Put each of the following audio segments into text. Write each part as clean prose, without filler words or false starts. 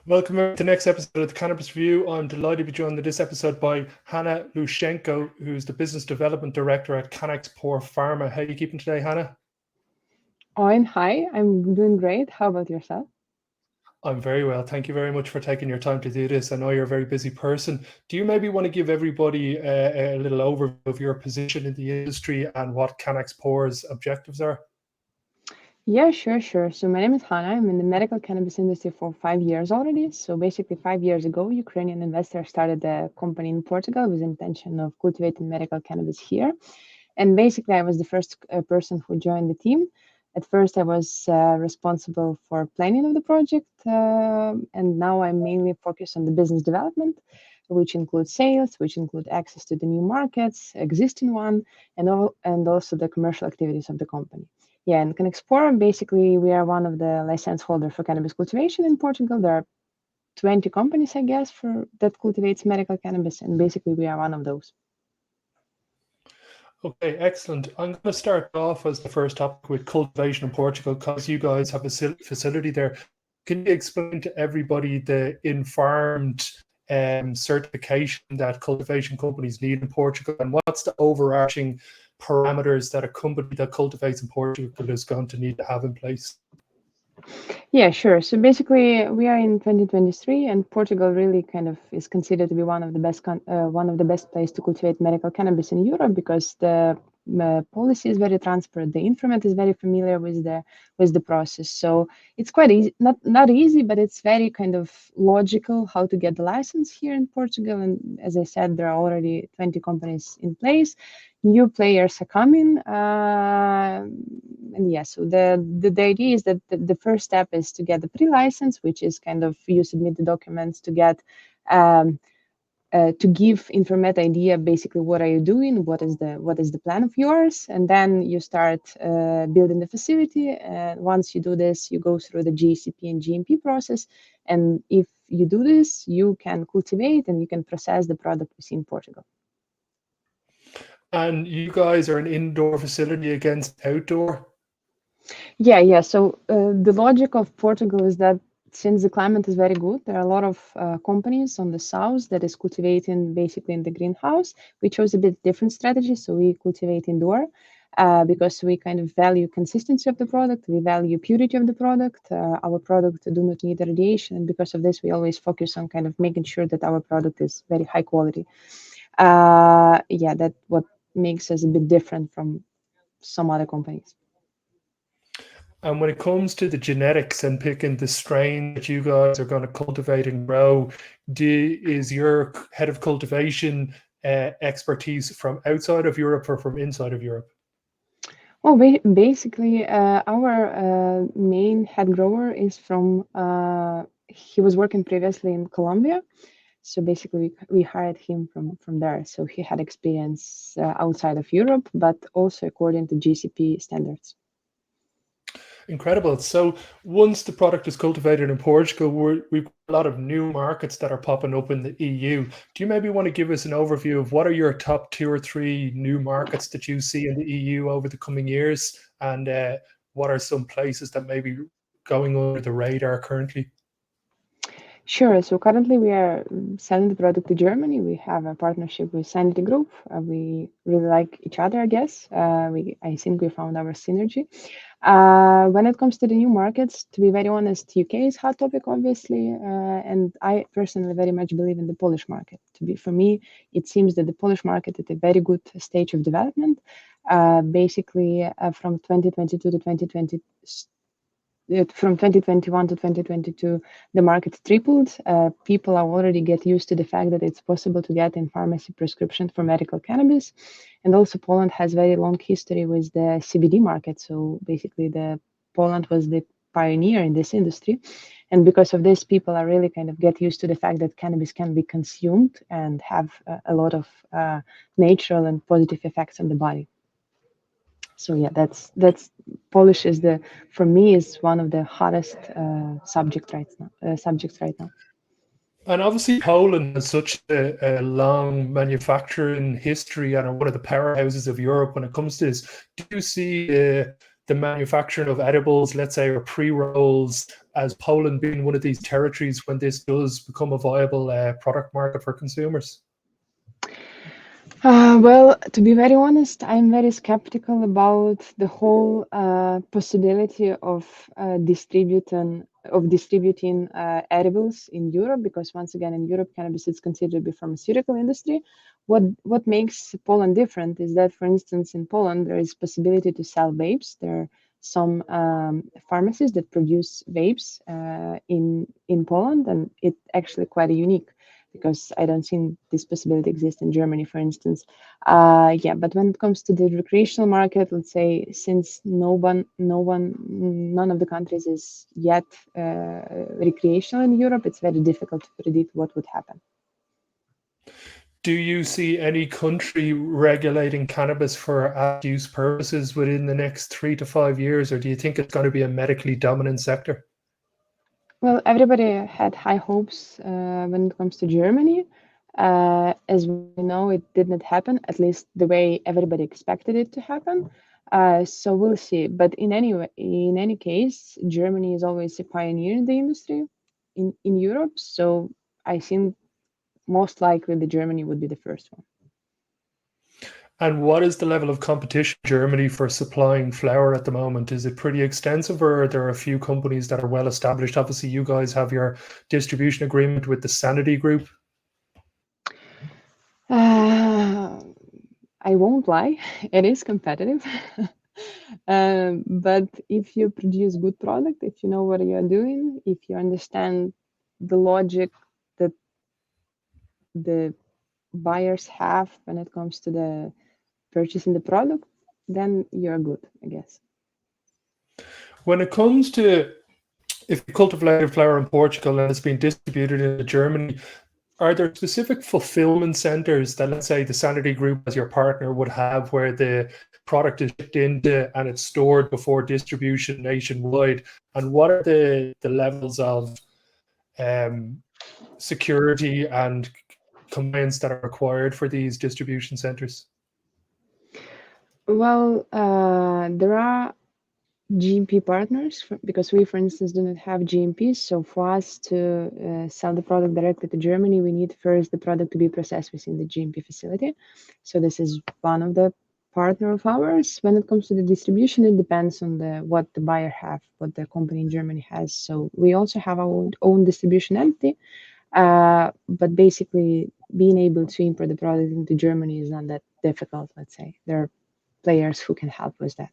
Welcome to the next episode of the Cannabis Review. I'm delighted to be joined in this episode by Hanna Hlushchenko, who's the Business Development Director at Cannexpor Pharma. How are you keeping today, Hanna? Hi, I'm doing great. How about yourself? I'm very well. Thank you very much for taking your time to do this. I know you're a very busy person. Do you maybe want to give everybody a little overview of your position in the industry and what Cannexpor's objectives are? Yeah, sure. So my name is Hanna. I'm in the medical cannabis industry for 5 years already. So basically 5 years ago, Ukrainian investor started a company in Portugal with the intention of cultivating medical cannabis here. And basically I was the first person who joined the team. At first I was responsible for planning of the project. And now I'm mainly focused on the business development, which includes sales, which include access to the new markets, existing one, and also the commercial activities of the company. Yeah, and Cannexpor, basically, we are one of the license holders for cannabis cultivation in Portugal. There are 20 companies, I guess, that cultivates medical cannabis, and basically we are one of those. Okay, excellent. I'm going to start off as the first topic with cultivation in Portugal because you guys have a facility there. Can you explain to everybody the informed certification that cultivation companies need in Portugal, and what's the overarching parameters that a company that cultivates in Portugal is going to need to have in place? Yeah, sure. So basically, we are in 2023, and Portugal really kind of is considered to be one of the best places to cultivate medical cannabis in Europe because the policy is very transparent. The instrument is very familiar with the process, so it's quite easy. Not easy, but it's very kind of logical how to get the license here in Portugal. And as I said, there are already 20 companies in place. New players are coming, and yeah. So the idea is that the first step is to get the pre-license, which is kind of you submit the documents to get. To give informative idea, basically what are you doing, what is the plan of yours, and then you start building the facility. And once you do this, you go through the GCP and GMP process, and if you do this, you can cultivate and you can process the product within Portugal. And you guys are an indoor facility against outdoor? Yeah. So the logic of Portugal is that since the climate is very good, there are a lot of companies on the south that is cultivating basically in the greenhouse. We chose a bit different strategy, so we cultivate indoor because we kind of value consistency of the product, we value purity of the product. Our product do not need radiation, and because of this, we always focus on kind of making sure that our product is very high quality. Yeah, that's what makes us a bit different from some other companies. And when it comes to the genetics and picking the strain that you guys are going to cultivate and grow, is your head of cultivation expertise from outside of Europe or from inside of Europe? Well, basically, our main head grower is from, he was working previously in Colombia. So basically, we hired him from there. So he had experience outside of Europe, but also according to GCP standards. Incredible. So once the product is cultivated in Portugal, we've got a lot of new markets that are popping up in the EU. Do you maybe want to give us an overview of what are your top 2 or 3 new markets that you see in the EU over the coming years? And what are some places that may be going under the radar currently? Sure. So currently we are selling the product to Germany. We have a partnership with Sanity Group. We really like each other, I guess. I think we found our synergy. When it comes to the new markets, to be very honest, UK is hot topic, obviously, and I personally very much believe in the Polish market. For me, it seems that the Polish market is at a very good stage of development. Basically, from 2022 to 2020. From 2021 to 2022, the market tripled. People are already get used to the fact that it's possible to get in pharmacy prescription for medical cannabis. And also Poland has very long history with the CBD market. So basically Poland was the pioneer in this industry. And because of this, people are really kind of get used to the fact that cannabis can be consumed and have a lot of natural and positive effects on the body. So yeah, that's Polish is for me is one of the hottest subjects right now. And obviously, Poland has such a long manufacturing history and are one of the powerhouses of Europe when it comes to this. Do you see the manufacturing of edibles, let's say, or pre-rolls as Poland being one of these territories when this does become a viable product market for consumers? Well, to be very honest, I'm very skeptical about the whole possibility of distributing edibles in Europe, because once again, in Europe, cannabis is considered to be pharmaceutical industry. What makes Poland different is that, for instance, in Poland there is possibility to sell vapes. There are some pharmacies that produce vapes in Poland, and it's actually quite unique, because I don't think this possibility exists in Germany, for instance. Yeah, but when it comes to the recreational market, let's say, since none of the countries is yet recreational in Europe, it's very difficult to predict what would happen. Do you see any country regulating cannabis for use purposes within the next 3 to 5 years, or do you think it's going to be a medically dominant sector? Well, everybody had high hopes when it comes to Germany. As we know, it did not happen, at least the way everybody expected it to happen. So we'll see. But in any case, Germany is always a pioneer in the industry in Europe. So I think most likely the Germany would be the first one. And what is the level of competition in Germany for supplying flower at the moment? Is it pretty extensive, or are there a few companies that are well established? Obviously, you guys have your distribution agreement with the Sanity Group. I won't lie, it is competitive. But if you produce good product, if you know what you're doing, if you understand the logic that the buyers have when it comes to the purchasing the product, then you're good, I guess. When it comes to, if you cultivate flower in Portugal and it's been distributed into Germany, are there specific fulfillment centers that, let's say, the Sanity Group as your partner would have, where the product is shipped into and it's stored before distribution nationwide? And what are the levels of security and compliance that are required for these distribution centers? Well, there are GMP partners, because we, for instance, do not have GMPs. So for us to sell the product directly to Germany, we need first the product to be processed within the GMP facility. So this is one of the partner of ours. When it comes to the distribution, it depends on what the buyer have, what the company in Germany has. So we also have our own distribution entity, but basically being able to import the product into Germany is not that difficult, let's say. There are players who can help with that.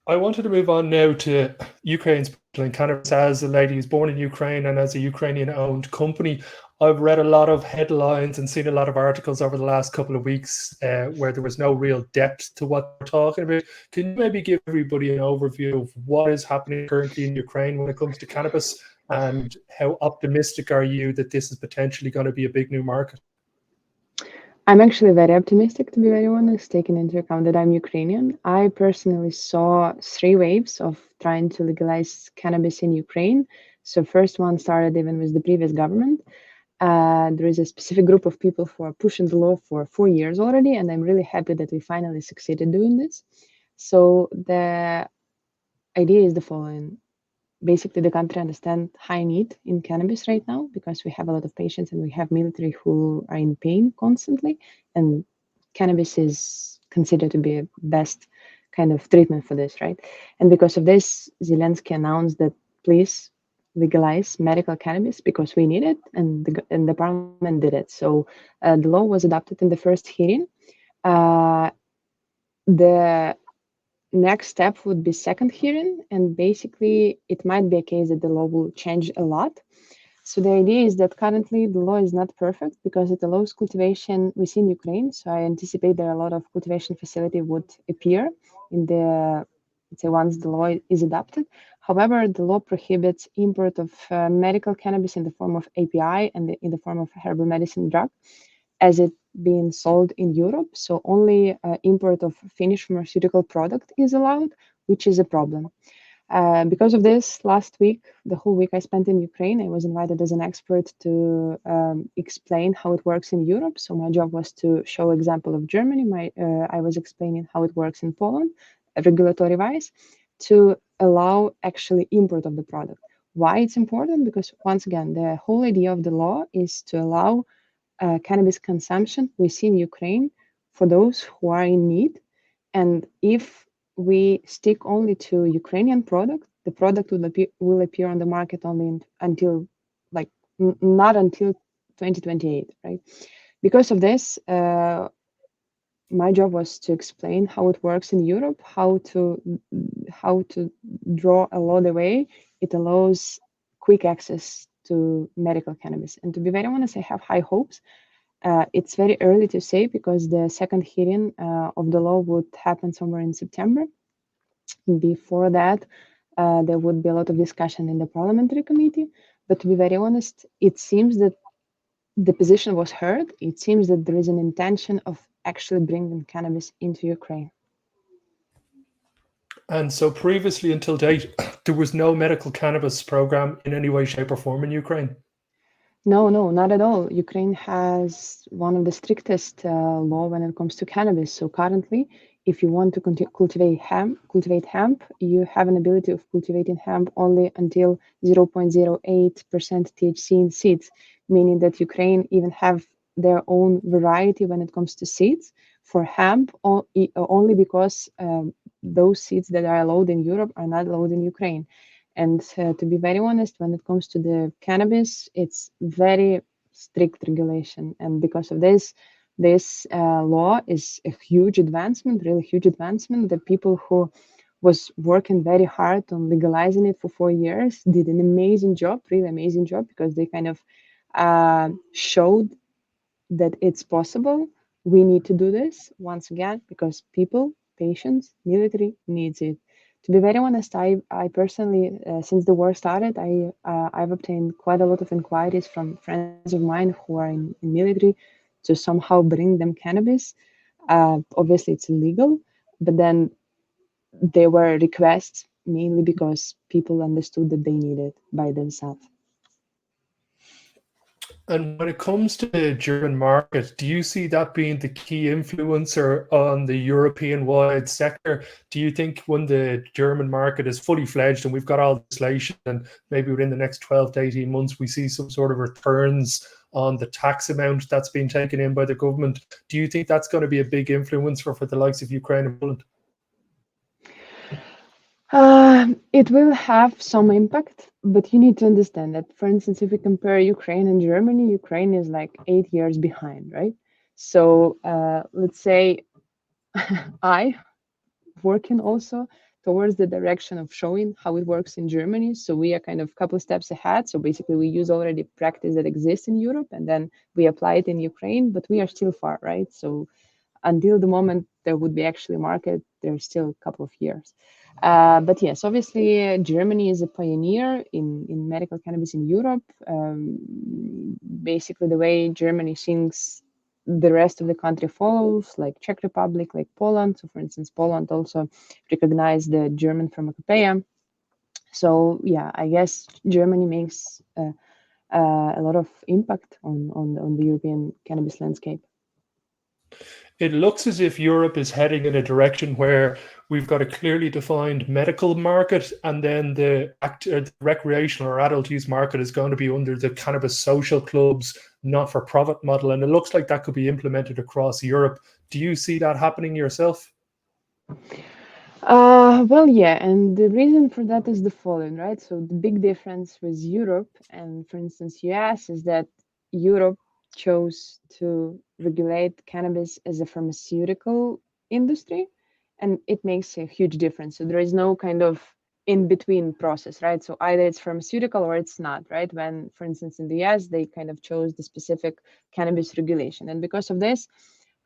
I wanted to move on now to Ukraine's cannabis. As a lady who's born in Ukraine and as a Ukrainian-owned company, I've read a lot of headlines and seen a lot of articles over the last couple of weeks where there was no real depth to what we're talking about. Can you maybe give everybody an overview of what is happening currently in Ukraine when it comes to cannabis, and how optimistic are you that this is potentially going to be a big new market? I'm actually very optimistic, to be very honest, taking into account that I'm Ukrainian. I personally saw 3 waves of trying to legalize cannabis in Ukraine. So first one started even with the previous government. There is a specific group of people who are pushing the law for 4 years already, and I'm really happy that we finally succeeded doing this. So the idea is the following. Basically, the country understands high need in cannabis right now, because we have a lot of patients and we have military who are in pain constantly, and cannabis is considered to be a best kind of treatment for this, right? And because of this, Zelensky announced that please legalize medical cannabis because we need it, and the parliament did it. So the law was adopted in the first hearing. The next step would be second hearing, and basically it might be a case that the law will change a lot. So the idea is that currently the law is not perfect because it allows cultivation within Ukraine. So I anticipate that a lot of cultivation facility would appear in the, let's say, once the law is adopted. However, the law prohibits import of medical cannabis in the form of API and in the form of herbal medicine drug, as it being sold in Europe. So only import of finished pharmaceutical product is allowed, which is a problem. Because of this, last week, the whole week I spent in Ukraine, I was invited as an expert to explain how it works in Europe. So my job was to show example of Germany. I was explaining how it works in Poland, regulatory-wise, to allow actually import of the product. Why it's important? Because once again, the whole idea of the law is to allow cannabis consumption within Ukraine for those who are in need. And if we stick only to Ukrainian product, the product will appear on the market only until like not until 2028, right? Because of this, my job was to explain how it works in Europe, how to draw a law the way it allows quick access to medical cannabis. And to be very honest, I have high hopes. It's very early to say because the second hearing of the law would happen somewhere in September. Before that, there would be a lot of discussion in the parliamentary committee. But to be very honest, it seems that the position was heard. It seems that there is an intention of actually bringing cannabis into Ukraine. And so previously until date, there was no medical cannabis program in any way, shape, or form in Ukraine. No, no, not at all. Ukraine has one of the strictest law when it comes to cannabis. So currently, if you want to cultivate hemp, you have an ability of cultivating hemp only until 0.08% THC in seeds, meaning that Ukraine even have their own variety when it comes to seeds for hemp, only because those seeds that are allowed in Europe are not allowed in Ukraine. And to be very honest, when it comes to the cannabis, it's very strict regulation. And because of this, this law is a huge advancement, really huge advancement. The people who was working very hard on legalizing it for 4 years did an amazing job, really amazing job, because they kind of showed that it's possible. We need to do this once again because people, patients, military needs it. To be very honest, I personally, since the war started, I've obtained quite a lot of inquiries from friends of mine who are in military to somehow bring them cannabis. Obviously, it's illegal, but then there were requests mainly because people understood that they need it by themselves. And when it comes to the German market, do you see that being the key influencer on the European-wide sector? Do you think when the German market is fully fledged and we've got all the legislation and maybe within the next 12 to 18 months, we see some sort of returns on the tax amount that's been taken in by the government? Do you think that's going to be a big influencer for the likes of Ukraine and Poland? It will have some impact, but you need to understand that, for instance, if we compare Ukraine and Germany, Ukraine is like 8 years behind, right? So let's say I working also towards the direction of showing how it works in Germany. So we are kind of a couple steps ahead. So basically, we use already practice that exists in Europe, and then we apply it in Ukraine, but we are still far, right? So until the moment there would be actually a market, there's still a couple of years. But yes, obviously, Germany is a pioneer in medical cannabis in Europe. Basically, the way Germany thinks, the rest of the country follows, like Czech Republic, like Poland. So, for instance, Poland also recognized the German pharmacopoeia. So, yeah, I guess Germany makes a lot of impact on the European cannabis landscape. It looks as if Europe is heading in a direction where we've got a clearly defined medical market, and then the recreational or adult use market is going to be under the cannabis social clubs, not-for-profit model. And it looks like that could be implemented across Europe. Do you see that happening yourself? Well, yeah, and the reason for that is the following, right? So the big difference with Europe and, for instance, US is that Europe chose to regulate cannabis as a pharmaceutical industry, and it makes a huge difference. So there is no kind of in between process, right? So either it's pharmaceutical or it's not, right? When, for instance, in the US, they kind of chose the specific cannabis regulation. And because of this,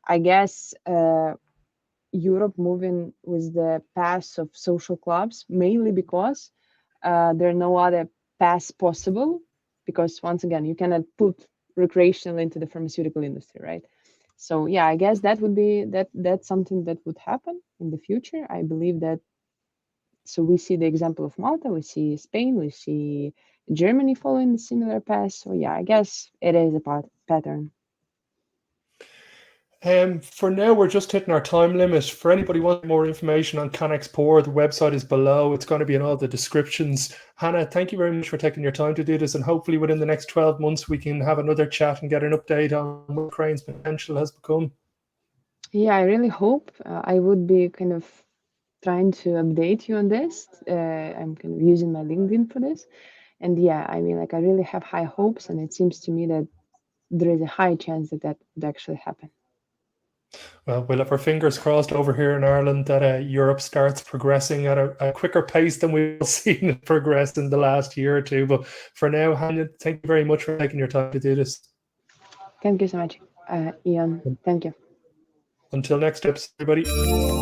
I guess Europe moving with the paths of social clubs, mainly because there are no other paths possible. Because once again, you cannot put recreational into the pharmaceutical industry, right? So yeah, I guess that would be that's something that would happen in the future. I believe that. So we see the example of Malta, we see Spain, we see Germany following a similar path. So yeah, I guess it is a pattern. For now, we're just hitting our time limit. For anybody wanting more information on Cannexpor, the website is below. It's going to be in all the descriptions. Hannah, thank you very much for taking your time to do this. And hopefully within the next 12 months, we can have another chat and get an update on what Ukraine's potential has become. Yeah, I really hope I would be kind of trying to update you on this. I'm kind of using my LinkedIn for this. And yeah, I mean, like, I really have high hopes, and it seems to me that there is a high chance that that would actually happen. Well, we'll have our fingers crossed over here in Ireland that Europe starts progressing at a quicker pace than we've seen it progress in the last year or two. But for now, Hannah, thank you very much for taking your time to do this. Thank you so much, Ian. Thank you. Until next episode, everybody.